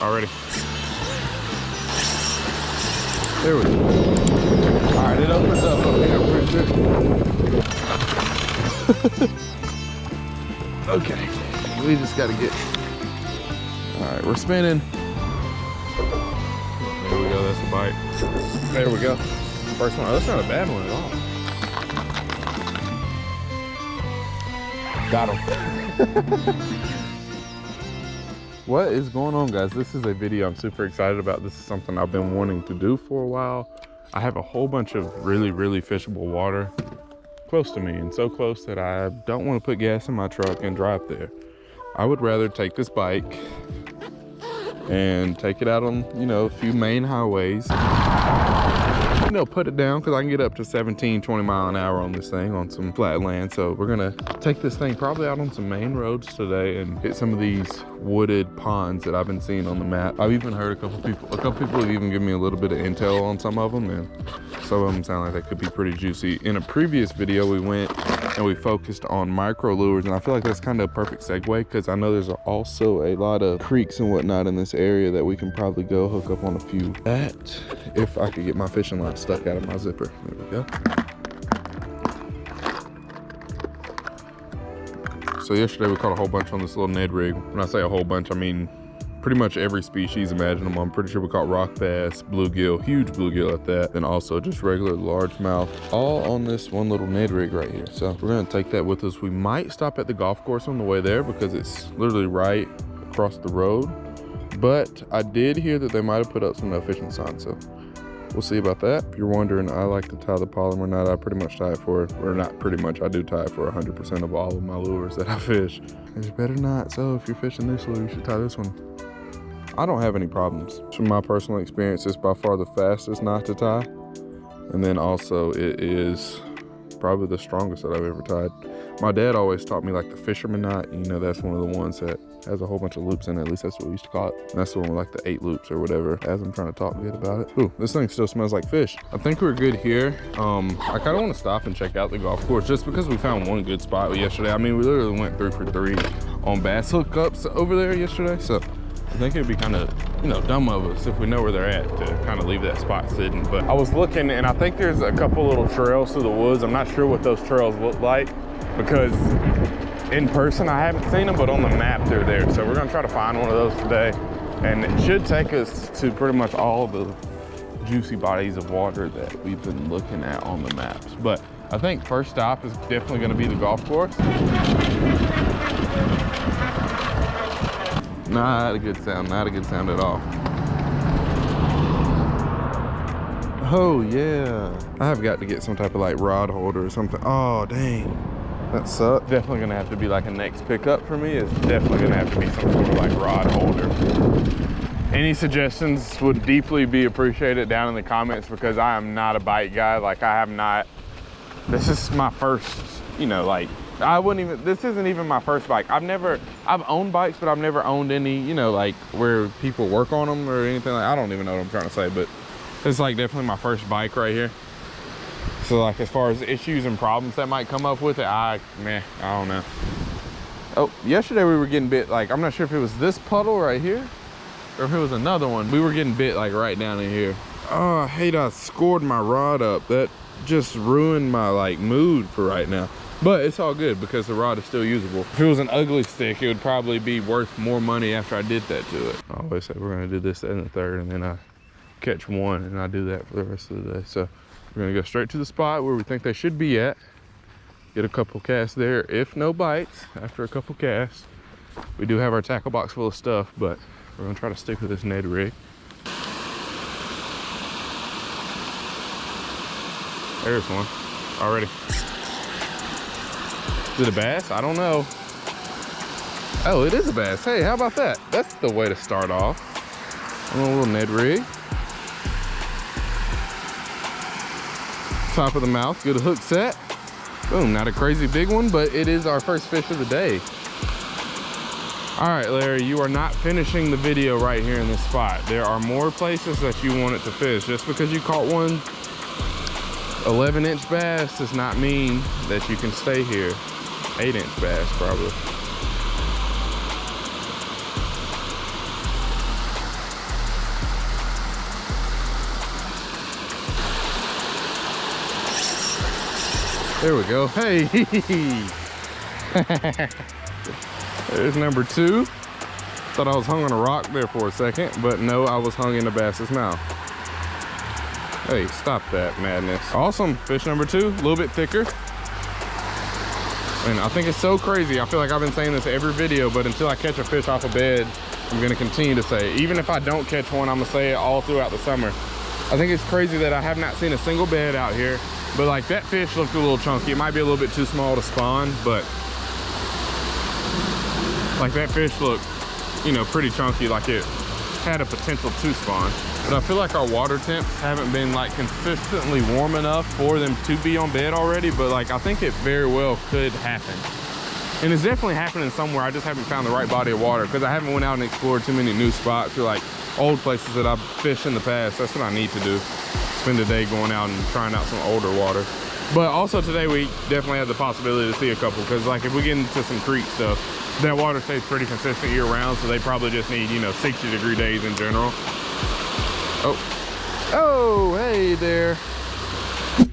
Already. There we go. All right, it opens up over here pretty good. Okay, we just gotta get. All right, we're spinning. There we go, that's a bite. There we go. First one. Oh, that's not a bad one at all. Got him. What is going on, guys? This is a video I'm super excited about. This is something I've been wanting to do for a while. I have a whole bunch of really fishable water close to me, and so close that I don't want to put gas in my truck and drive there. I would rather take this bike and take it out on, you know, a few main highways. You know, put it down, because I can get up to 17, 20 mile an hour on this thing on some flat land. So we're gonna take this thing probably out on some main roads today and hit some of these wooded ponds that I've been seeing on the map. I've even heard a couple people have even given me a little bit of intel on some of them, and some of them sound like they could be pretty juicy. In a previous video, we went and we focused on micro lures, and I feel like that's kind of a perfect segue, because I know there's also a lot of creeks and whatnot in this area that we can probably go hook up on a few at, if I could get my fishing line stuck out of my zipper. There we go. So yesterday we caught a whole bunch on this little Ned rig. When I say a whole bunch, I mean pretty much every species imaginable. I'm pretty sure we caught rock bass, bluegill, huge bluegill at that, and also just regular largemouth, all on this one little Ned rig right here. So we're gonna take that with us. We might stop at the golf course on the way there, because it's literally right across the road. But I did hear that they might have put up some no fishing signs, so we'll see about that. If you're wondering, I like to tie the polymer knot. I pretty much tie it for, or not pretty much, I do tie it for 100% of all of my lures that I fish. There's better not, so if you're fishing this lure, you should tie this one. I don't have any problems. From my personal experience, it's by far the fastest knot to tie. And then also it is probably the strongest that I've ever tied. My dad always taught me like the fisherman knot. You know, that's one of the ones that has a whole bunch of loops in it. At least that's what we used to call it. And that's the one with like the 8 loops or whatever, as I'm trying to talk good about it. Ooh, this thing still smells like fish. I think we're good here. I kind of want to stop and check out the golf course, just because we found one good spot yesterday. I mean, we literally went 3 for 3 on bass hookups over there yesterday. So I think it'd be kind of, you know, dumb of us if we know where they're at to kind of leave that spot sitting. But I was looking, and I think there's a couple little trails through the woods. I'm not sure what those trails look like, because in person I haven't seen them, but on the map they're there. So we're gonna try to find one of those today, and it should take us to pretty much all the juicy bodies of water that we've been looking at on the maps. But I think first stop is definitely gonna be the golf course. Not a good sound, not a good sound at all. Oh yeah. I have got to get some type of like rod holder or something. Oh dang, that sucks. Definitely gonna have to be like a next pickup for me. It's definitely gonna have to be some sort of like rod holder. Any suggestions would deeply be appreciated down in the comments, because I am not a bike guy. Like I have not, this is my first, you know, like, this isn't even my first bike. I've owned bikes, but I've never owned any, you know, like where people work on them or anything. Like, I don't even know what I'm trying to say, but it's like definitely my first bike right here. So like, as far as issues and problems that might come up with it, I don't know. Oh, yesterday we were getting bit, like, I'm not sure if it was this puddle right here or if it was another one. We were getting bit like right down in here. Oh, I hate I scored my rod up. That just ruined my like mood for right now. But it's all good, because the rod is still usable. If it was an ugly stick, it would probably be worth more money after I did that to it. I always say we're gonna do this, that, and the third, and then I catch one, and I do that for the rest of the day. So we're gonna go straight to the spot where we think they should be at. Get a couple casts there, if no bites, after a couple casts. We do have our tackle box full of stuff, but we're gonna try to stick with this Ned rig. There's one, already. Is it a bass? I don't know. Oh, it is a bass. Hey, how about that? That's the way to start off. On a little Ned rig. Top of the mouth, good hook set. Boom, not a crazy big one, but it is our first fish of the day. All right, Larry, you are not finishing the video right here in this spot. There are more places that you want it to fish. Just because you caught one 11-inch bass does not mean that you can stay here. 8-inch bass, probably. There we go. Hey. There's number 2. Thought I was hung on a rock there for a second, but no, I was hung in a bass's mouth. Hey, stop that madness. Awesome, fish number 2, a little bit thicker. And I think it's so crazy. I feel like I've been saying this every video, but until I catch a fish off a bed, I'm gonna continue to say it. Even if I don't catch one, I'm gonna say it all throughout the summer. I think it's crazy that I have not seen a single bed out here, but like that fish looked a little chunky. It might be a little bit too small to spawn, but like that fish looked, you know, pretty chunky, like it had a potential to spawn. But I feel like our water temps haven't been like consistently warm enough for them to be on bed already, but like I think it very well could happen. And it's definitely happening somewhere. I just haven't found the right body of water because I haven't went out and explored too many new spots or like old places that I've fished in the past. That's what I need to do. Spend a day going out and trying out some older water. But also today we definitely have the possibility to see a couple, because like if we get into some creek stuff, that water stays pretty consistent year round, so they probably just need, you know, 60-degree days in general. Oh, hey there.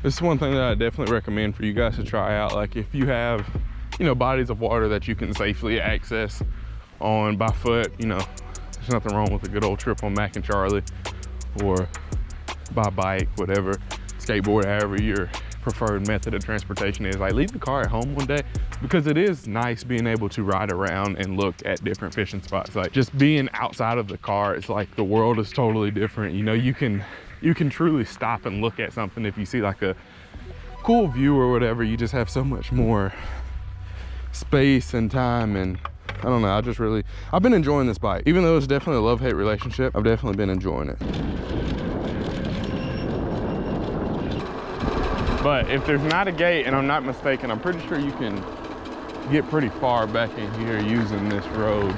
This is one thing that I definitely recommend for you guys to try out. Like if you have, you know, bodies of water that you can safely access on by foot, you know, there's nothing wrong with a good old trip on Mac and Charlie or by bike, whatever, skateboard, however your preferred method of transportation is. Like leave the car at home one day, because it is nice being able to ride around and look at different fishing spots. Like just being outside of the car, it's like the world is totally different. You know, you can truly stop and look at something. If you see like a cool view or whatever, you just have so much more space and time. And I don't know, I've been enjoying this bike. Even though it's definitely a love-hate relationship, I've definitely been enjoying it. But if there's not a gate, and I'm not mistaken, I'm pretty sure you can get pretty far back in here using this road,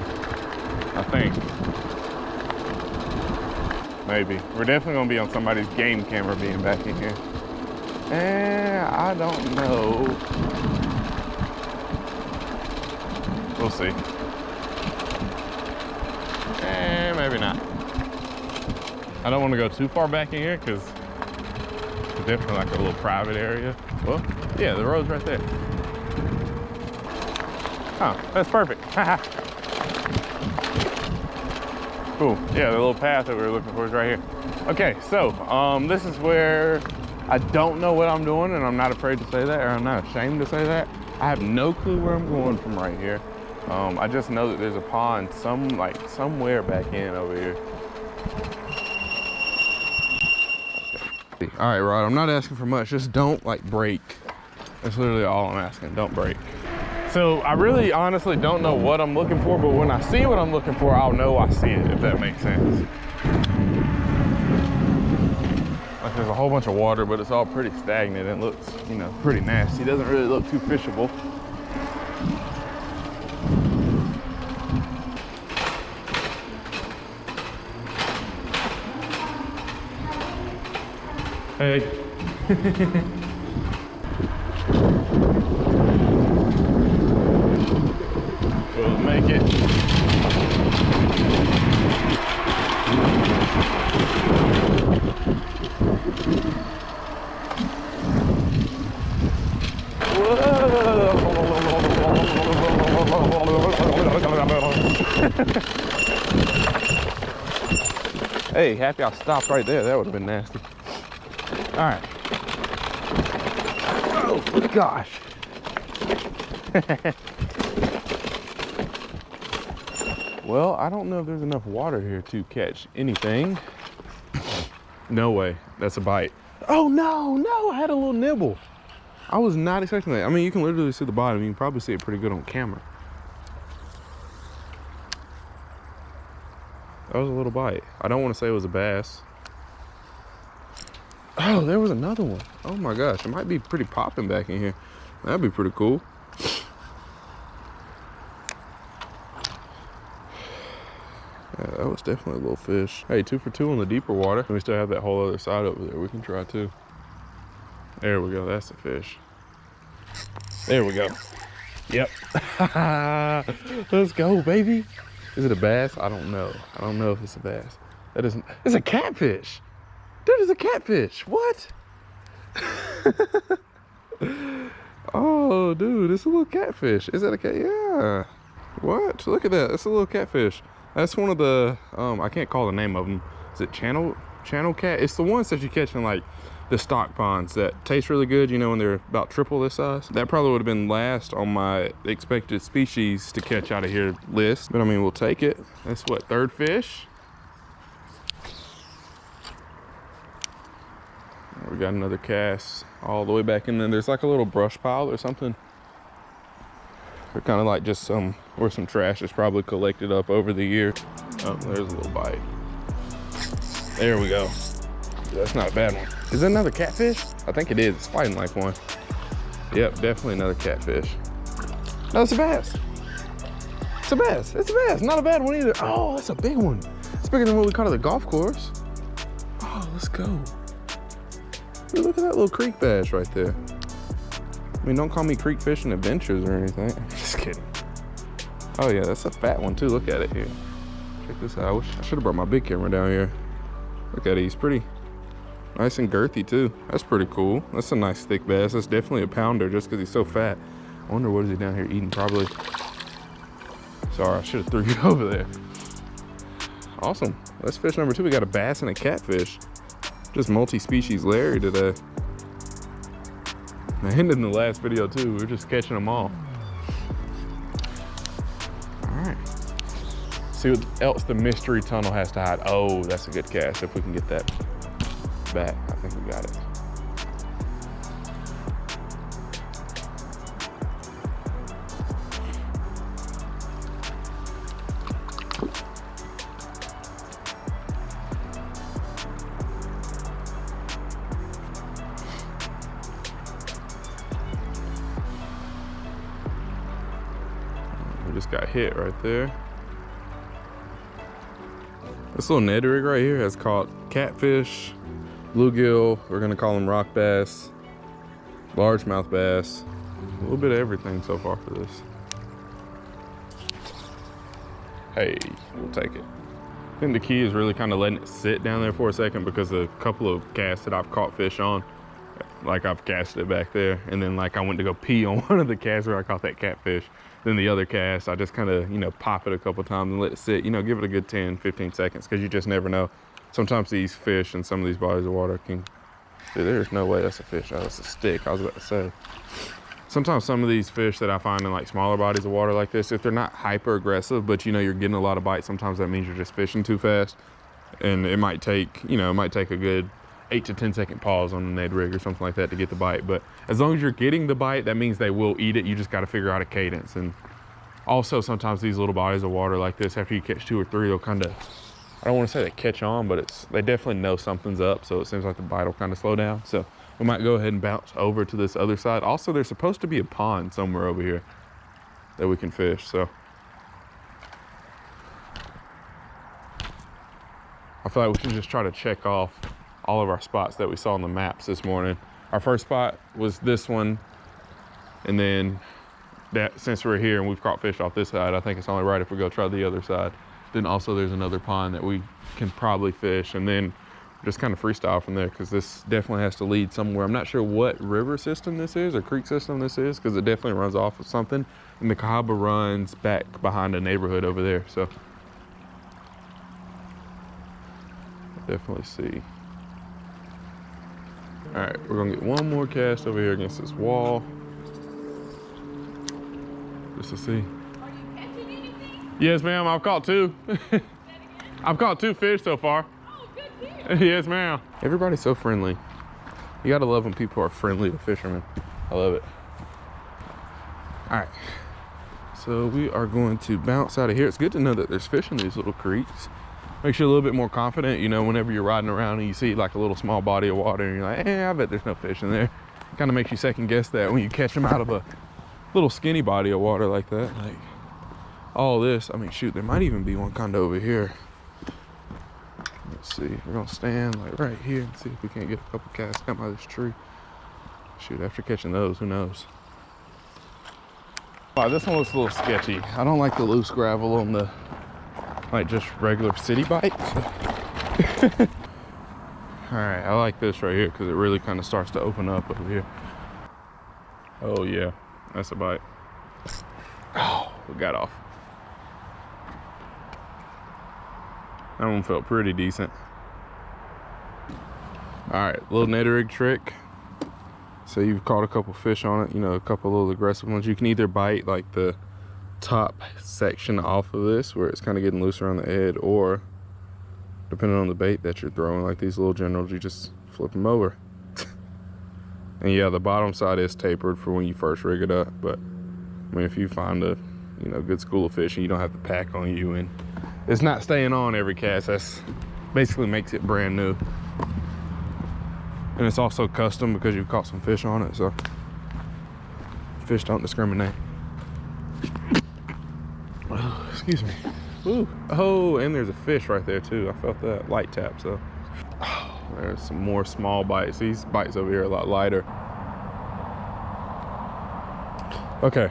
I think. Maybe. We're definitely gonna be on somebody's game camera being back in here. And I don't know. We'll see. And maybe not. I don't want to go too far back in here because it's definitely like a little private area. Well, yeah, the road's right there. Oh, that's perfect. Cool. Yeah, the little path that we were looking for is right here. Okay, so this is where I don't know what I'm doing, and I'm not afraid to say that, or I'm not ashamed to say that. I have no clue where I'm going from right here. I just know that there's a pond somewhere back in over here. All right, Rod, I'm not asking for much. Just don't like break. That's literally all I'm asking. Don't break. So I really honestly don't know what I'm looking for, but when I see what I'm looking for, I'll know I see it, if that makes sense. Like there's a whole bunch of water, but it's all pretty stagnant and looks, you know, pretty nasty. It doesn't really look too fishable. Hey. We'll make it. Hey, happy I stopped right there. That would have been nasty. All right. Oh gosh. Well, I don't know if there's enough water here to catch anything. No way. That's a bite. Oh no, I had a little nibble. I was not expecting that. I mean, you can literally see the bottom. You can probably see it pretty good on camera. That was a little bite. I don't want to say it was a bass. Oh, there was another one. Oh my gosh, it might be pretty popping back in here. That'd be pretty cool. Yeah, that was definitely a little fish. Hey, 2 for 2 on the deeper water. And we still have that whole other side over there we can try too. There we go, that's the fish. There we go. Yep. Let's go, baby. Is it a bass? I don't know. I don't know if it's a bass. That isn't, it's a catfish. Dude, it's a catfish. What? Oh, dude, it's a little catfish. Is that a cat? Yeah. What? Look at that. It's a little catfish. That's one of the, I can't call the name of them. Is it channel cat? It's the ones that you catch in like the stock ponds that taste really good, you know, when they're about triple this size. That probably would have been last on my expected species to catch out of here list. But I mean, we'll take it. That's what, third fish? We got another cast all the way back in there. There's like a little brush pile or something. They're kind of like just some, or some trash is probably collected up over the year. Oh, there's a little bite. There we go. That's not a bad one. Is that another catfish? I think it is. It's fighting like one. Yep, definitely another catfish. No, it's a bass. It's a bass. It's a bass. Not a bad one either. Oh, that's a big one. It's bigger than what we caught at the golf course. Oh, let's go. Dude, look at that little creek bass right there. I mean, don't call me Creek Fishing Adventures or anything. Just kidding. Oh yeah, that's a fat one too. Look at it here. Check this out. I should have brought my big camera down here. Look at it, he's pretty nice and girthy too. That's pretty cool. That's a nice thick bass. That's definitely a pounder just because he's so fat. I wonder what is he down here eating, probably. Sorry, I should have threw you over there. Awesome. That's fish number 2. We got a bass and a catfish. Just multi-species Larry today. And in the last video too, we were just catching them all. All right. See what else the mystery tunnel has to hide. Oh, that's a good cast. If we can get that back, I think we got it. We just got hit right there. This little Ned rig right here has caught catfish, bluegill, we're gonna call them rock bass, largemouth bass, a little bit of everything so far for this. Hey, we'll take it. I think the key is really kind of letting it sit down there for a second, because a couple of casts that I've caught fish on, like I've cast it back there, and then like I went to go pee on one of the casts where I caught that catfish. Then the other cast, I just kind of, you know, pop it a couple times and let it sit, you know, give it a good 10, 15 seconds, because you just never know. Sometimes these fish in some of these bodies of water can, dude, there's no way that's a fish. Oh, that's a stick, I was about to say. Sometimes some of these fish that I find in like smaller bodies of water like this, if they're not hyper aggressive, but you know, you're getting a lot of bites, sometimes that means you're just fishing too fast. And it might take, you know, it might take a good 8 to 10 second pause on the Ned rig or something like that to get the bite. But as long as you're getting the bite, that means they will eat it. You just got to figure out a cadence. And also sometimes these little bodies of water like this, after you catch 2 or 3, they'll kind of, I don't want to say they catch on, but they definitely know something's up. So it seems like the bite will kind of slow down. So we might go ahead and bounce over to this other side. Also, there's supposed to be a pond somewhere over here that we can fish. So I feel like we should just try to check off all of our spots that we saw on the maps this morning. Our first spot was this one, and then that, since we're here and we've caught fish off this side, I think it's only right if we go try the other side. Then also there's another pond that we can probably fish, and then just kind of freestyle from there, because this definitely has to lead somewhere. I'm not sure what river system this is or creek system this is, because it definitely runs off of something, and the Cahaba runs back behind a neighborhood over there. So definitely see. All right, we're gonna get one more cast over here against this wall, just to see. Are you catching anything? Yes, ma'am, I've caught 2. I've caught 2 fish so far. Oh, good deal. Yes, ma'am. Everybody's so friendly. You gotta love when people are friendly to fishermen. I love it. All right, so we are going to bounce out of here. It's good to know that there's fish in these little creeks. Makes you a little bit more confident, you know, whenever you're riding around and you see like a little small body of water and you're like, I bet there's no fish in there. It kind of makes you second guess that when you catch them out of a little skinny body of water like that. Like all this, I mean, shoot, there might even be one kind of over here. Let's see, we're gonna stand like right here and see if we can't get a couple casts come out of this tree. Shoot, after catching those, who knows? Wow, this one looks a little sketchy. I don't like the loose gravel on the, like, just regular city bikes. All right, I like this right here because it really kind of starts to open up over here. Oh yeah, that's a bite. Oh, we got off. That one felt pretty decent. All right, little Ned rig trick. So you've caught a couple fish on it, you know, a couple little aggressive ones. You can either bite like the top section off of this where it's kind of getting looser on the edge, or depending on the bait that you're throwing, like these little generals, you just flip them over. And yeah, the bottom side is tapered for when you first rig it up, but I mean, if you find a, you know, good school of fish and you don't have the pack on you and it's not staying on every cast, that's basically makes it brand new. And it's also custom because you've caught some fish on it, so fish don't discriminate. Oh, excuse me. Ooh. Oh, and there's a fish right there too. I felt that light tap, so. Oh, there's some more small bites. These bites over here are a lot lighter. Okay.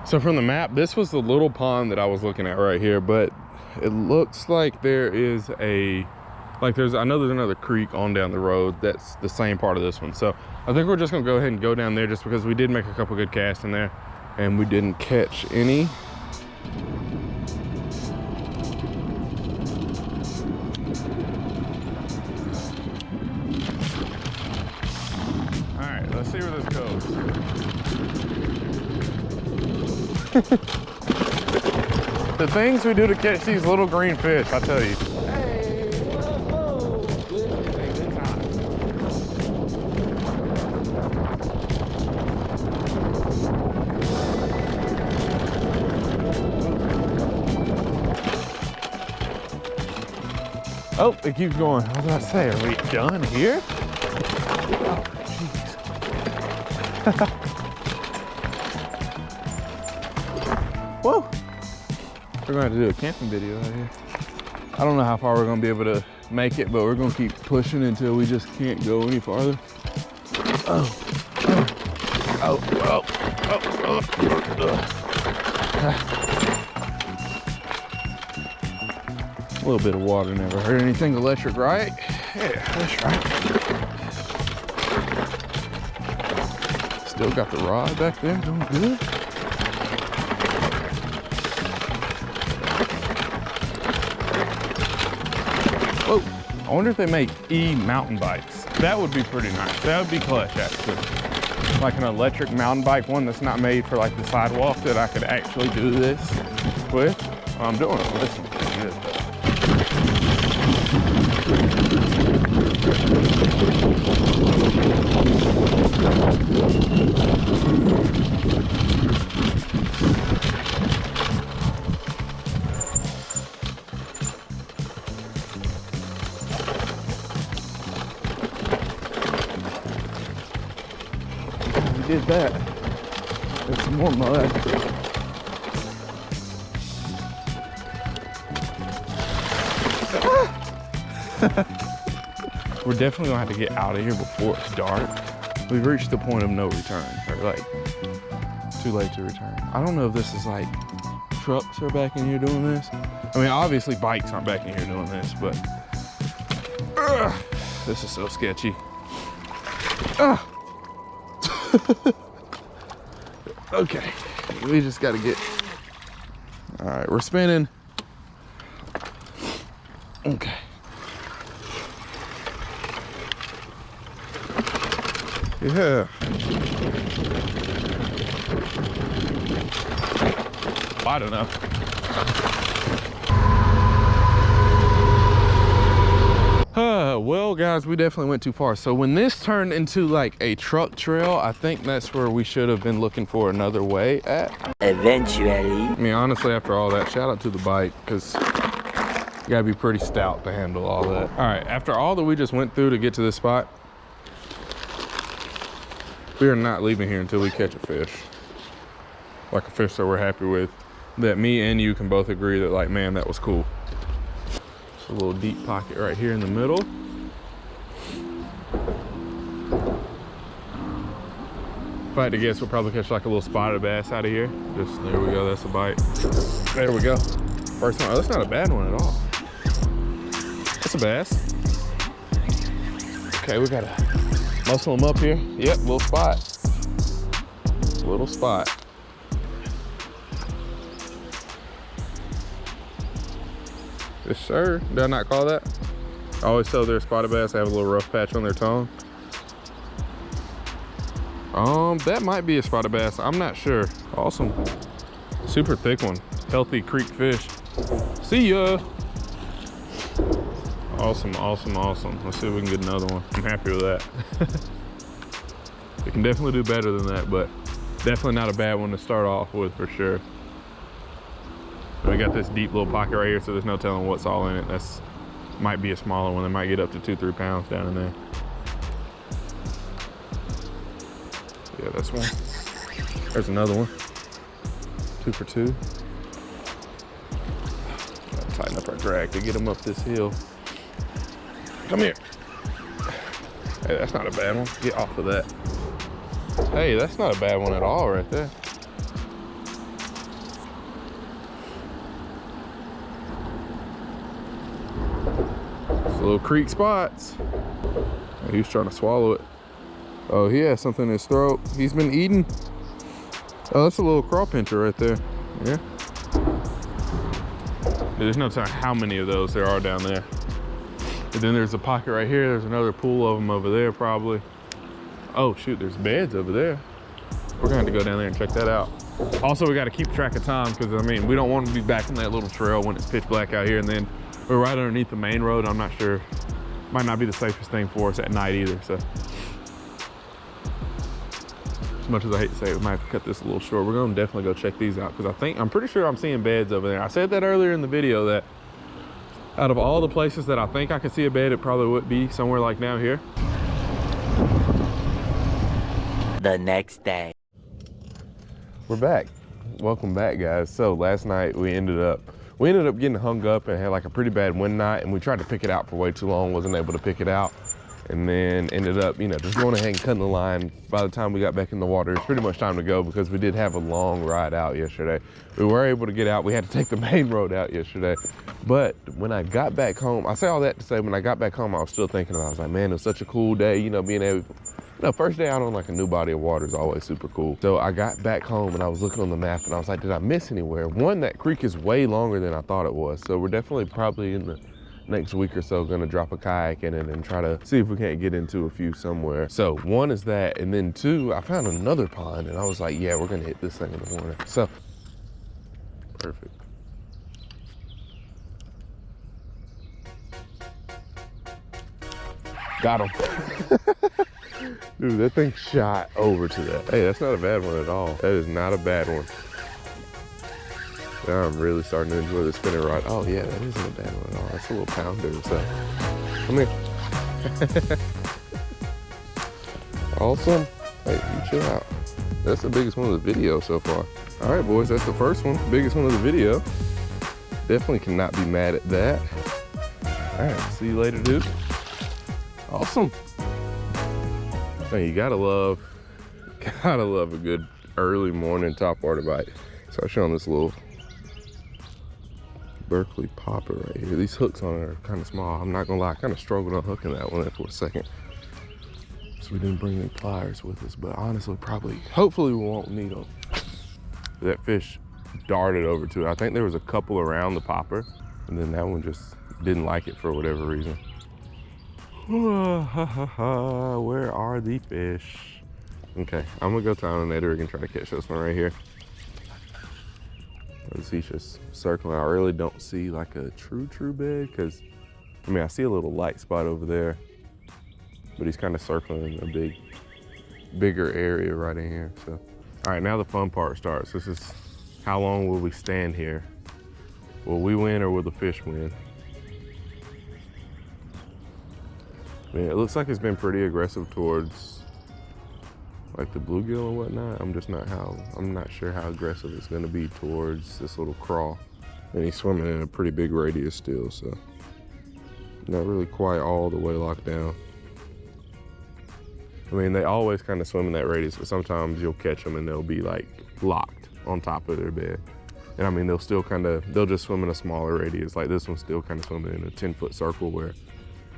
So from the map, this was the little pond that I was looking at right here, but it looks like there is a, I know there's another creek on down the road that's the same part of this one. So I think we're just gonna go ahead and go down there just because we did make a couple good casts in there and we didn't catch any. All right, let's see where this goes. The things we do to catch these little green fish, I tell you. Oh, it keeps going. What was I say? Are we done here? Oh, jeez. Whoa. We're gonna have to do a camping video out here. I don't know how far we're gonna be able to make it, but we're gonna keep pushing until we just can't go any farther. Oh, oh, oh, oh, oh, oh. A little bit of water never hurt anything. Electric, right? Yeah, that's right. Still got the rod back there, doing good. Whoa, I wonder if they make mountain bikes. That would be pretty nice. That would be clutch, actually. Like an electric mountain bike, one that's not made for like the sidewalk, that I could actually do this with. Well, I'm doing it with this one pretty good, though. We did that. There's some more mud. We're definitely gonna have to get out of here before it's dark. We've reached the point of no return, or like too late to return. I don't know if this is like trucks are back in here doing this. I mean, obviously bikes aren't back in here doing this, but this is so sketchy. Okay, we just gotta get, all right, we're spinning. Okay. Yeah. I don't know. Well, guys, we definitely went too far. So when this turned into like a truck trail, I think that's where we should have been looking for another way at. Eventually. I mean, honestly, after all that, shout out to the bike, because you gotta be pretty stout to handle all that. All right, after all that we just went through to get to this spot, we are not leaving here until we catch a fish. Like a fish that we're happy with, that me and you can both agree that, like, man, that was cool. It's a little deep pocket right here in the middle. If I had to guess, we'll probably catch like a little spotted bass out of here. Just, there we go, that's a bite. There we go. First one. Oh, that's not a bad one at all. That's a bass. Okay, we got a Muscle them up here. Yep, little spot. Little spot. Yes, sir. Did I not call that? I always tell their spotted bass have a little rough patch on their tongue. That might be a spotted bass. I'm not sure. Awesome. Super thick one. Healthy creek fish. See ya. Awesome, awesome, awesome. Let's see if we can get another one. I'm happy with that. We can definitely do better than that, but definitely not a bad one to start off with for sure. And we got this deep little pocket right here, so there's no telling what's all in it. That's might be a smaller one. They might get up to 2-3 pounds down in there. Yeah, that's one. There's another one. 2 for 2. Gotta tighten up our drag to get them up this hill. Come here. Hey, that's not a bad one. Get off of that. Hey, that's not a bad one at all right there. It's little creek spots. He was trying to swallow it. Oh, he has something in his throat. He's been eating. Oh, that's a little craw pincher right there. Yeah. There's no telling how many of those there are down there. And then there's a pocket right here. There's another pool of them over there probably. Oh shoot, there's beds over there. We're gonna have to go down there and check that out. Also, we gotta keep track of time because I mean, we don't want to be back in that little trail when it's pitch black out here, and then we're right underneath the main road. I'm not sure, might not be the safest thing for us at night either, so. As much as I hate to say it, we might have to cut this a little short. We're gonna definitely go check these out because I'm pretty sure I'm seeing beds over there. I said that earlier in the video that out of all the places that I think I could see a bed, it probably would be somewhere like down here. The next day. We're back. Welcome back, guys. So last night we ended up getting hung up and had like a pretty bad wind night, and we tried to pick it out for way too long, wasn't able to pick it out, and then ended up, you know, just going ahead and cutting the line. By the time we got back in the water, it's pretty much time to go because we did have a long ride out yesterday. We were able to get out. We had to take the main road out yesterday. But when I got back home, I say all that to say when I got back home, I was still thinking about it. I was like, man, it was such a cool day, you know, being able, you know, first day out on like a new body of water is always super cool. So I got back home and I was looking on the map and I was like, did I miss anywhere? One, that creek is way longer than I thought it was. So we're definitely probably in the next week or so gonna drop a kayak in it and try to see if we can't get into a few somewhere. So one is that, and then two, I found another pond and I was like, yeah, we're gonna hit this thing in the morning. So, perfect. Got him. Dude, that thing shot over to that. Hey, that's not a bad one at all. That is not a bad one. Now I'm really starting to enjoy the spinning rod. Oh yeah, that isn't a bad one at all. That's a little pounder. So, come here. Awesome. Hey, you chill out. That's the biggest one of the video so far. All right, boys, that's the first one. Biggest one of the video. Definitely cannot be mad at that. All right, see you later, dude. Awesome. Hey, you gotta love a good early morning topwater bite. So I'm showing this little Berkeley popper right here. These hooks on it are kind of small. I'm not gonna lie, I kind of struggled on hooking that one for a second. So we didn't bring any pliers with us, but honestly, hopefully we won't need them. That fish darted over to it. I think there was a couple around the popper, and then that one just didn't like it for whatever reason. Where are the fish? Okay, I'm gonna go down on that rig and try to catch this one right here. He's just circling. I really don't see like a true bed because, I mean, I see a little light spot over there, but he's kind of circling a bigger area right in here. So, all right, now the fun part starts. This is how long will we stand here? Will we win or will the fish win? I mean, it looks like it's been pretty aggressive towards like the bluegill and whatnot. I'm not sure how aggressive it's gonna be towards this little craw. And he's swimming in a pretty big radius still, so not really quite all the way locked down. I mean, they always kind of swim in that radius, but sometimes you'll catch them and they'll be like locked on top of their bed. And I mean, they'll just swim in a smaller radius. Like this one's still kind of swimming in a 10-foot circle where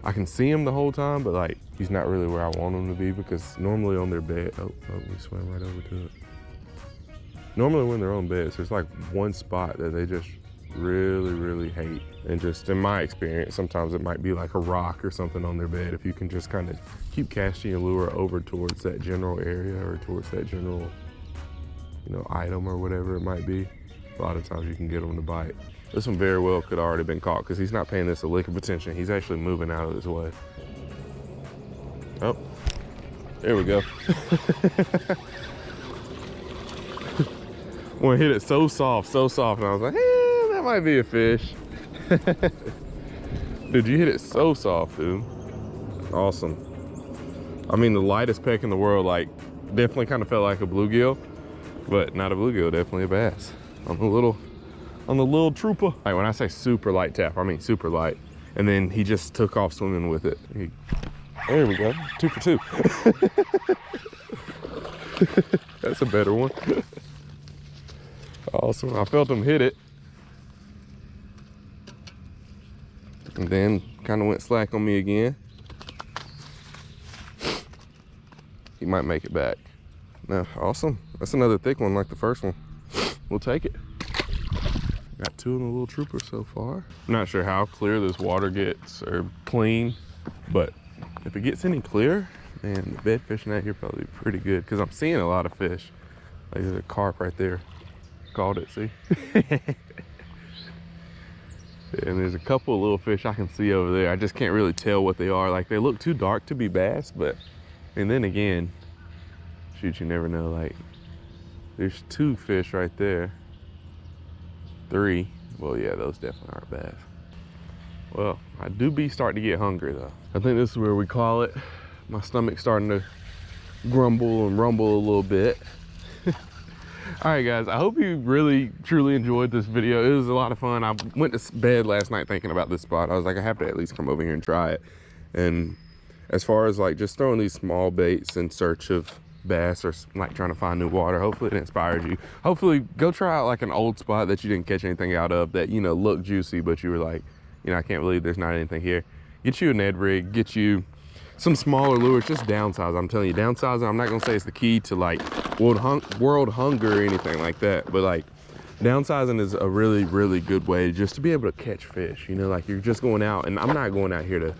I can see him the whole time, but like he's not really where I want him to be, because normally on their bed, oh, we swam right over to it. Normally when they're on beds, there's like one spot that they just really hate. And just in my experience, sometimes it might be like a rock or something on their bed. If you can just kind of keep casting your lure over towards that general area or towards that general, you know, item or whatever it might be, a lot of times you can get them to bite. This one very well could have already been caught because he's not paying this a lick of attention. He's actually moving out of his way. Oh, there we go. When I hit it so soft, and I was like, that might be a fish. Dude, you hit it so soft, dude. Awesome. I mean, the lightest peck in the world, like, definitely kind of felt like a bluegill, but not a bluegill, definitely a bass. On the little trooper. Like, when I say super light tap, I mean super light. And then he just took off swimming with it. There we go, 2 for 2. That's a better one. Awesome, I felt him hit it. And then kind of went slack on me again. He might make it back. No, awesome. That's another thick one like the first one. We'll take it. Got 2 in the little trooper so far. I'm not sure how clear this water gets or clean, but if it gets any clear, man, the bed fishing out here probably pretty good, because I'm seeing a lot of fish. Like there's a carp right there. Called it, see? And there's a couple of little fish I can see over there. I just can't really tell what they are. Like they look too dark to be bass, but, and then again, shoot, you never know. Like there's 2 fish right there. 3, well, yeah, those definitely aren't bass. Well, I do be starting to get hungry though. I think this is where we call it. My stomach's starting to grumble and rumble a little bit. All right, guys, I hope you really, truly enjoyed this video. It was a lot of fun. I went to bed last night thinking about this spot. I was like, I have to at least come over here and try it. And as far as like just throwing these small baits in search of bass or like trying to find new water, hopefully it inspired you. Hopefully go try out like an old spot that you didn't catch anything out of, that, you know, looked juicy, but you were like, you know, I can't believe there's not anything here. Get you a Ned rig, get you some smaller lures, just downsize. I'm telling you, downsizing, I'm not gonna say it's the key to like world hunger or anything like that, but like downsizing is a really good way just to be able to catch fish. You know, like you're just going out, and I'm not going out here to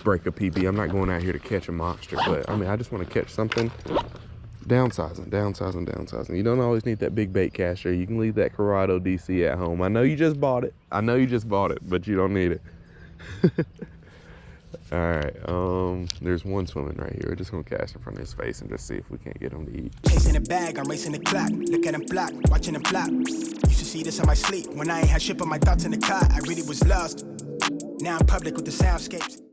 break a PB. I'm not going out here to catch a monster, but I mean, I just want to catch something. Downsizing. You don't always need that big bait caster. You can leave that Curado DC at home. I know you just bought it, but you don't need it. All right, there's one swimming right here. We're just gonna cast in front of his face and just see if we can't get him to eat. Chasing the bag, I'm racing the clock. Look at him block, watching him flop. Used to see this in my sleep. When I ain't had shit on my thoughts in the car, I really was lost. Now I'm public with the soundscapes.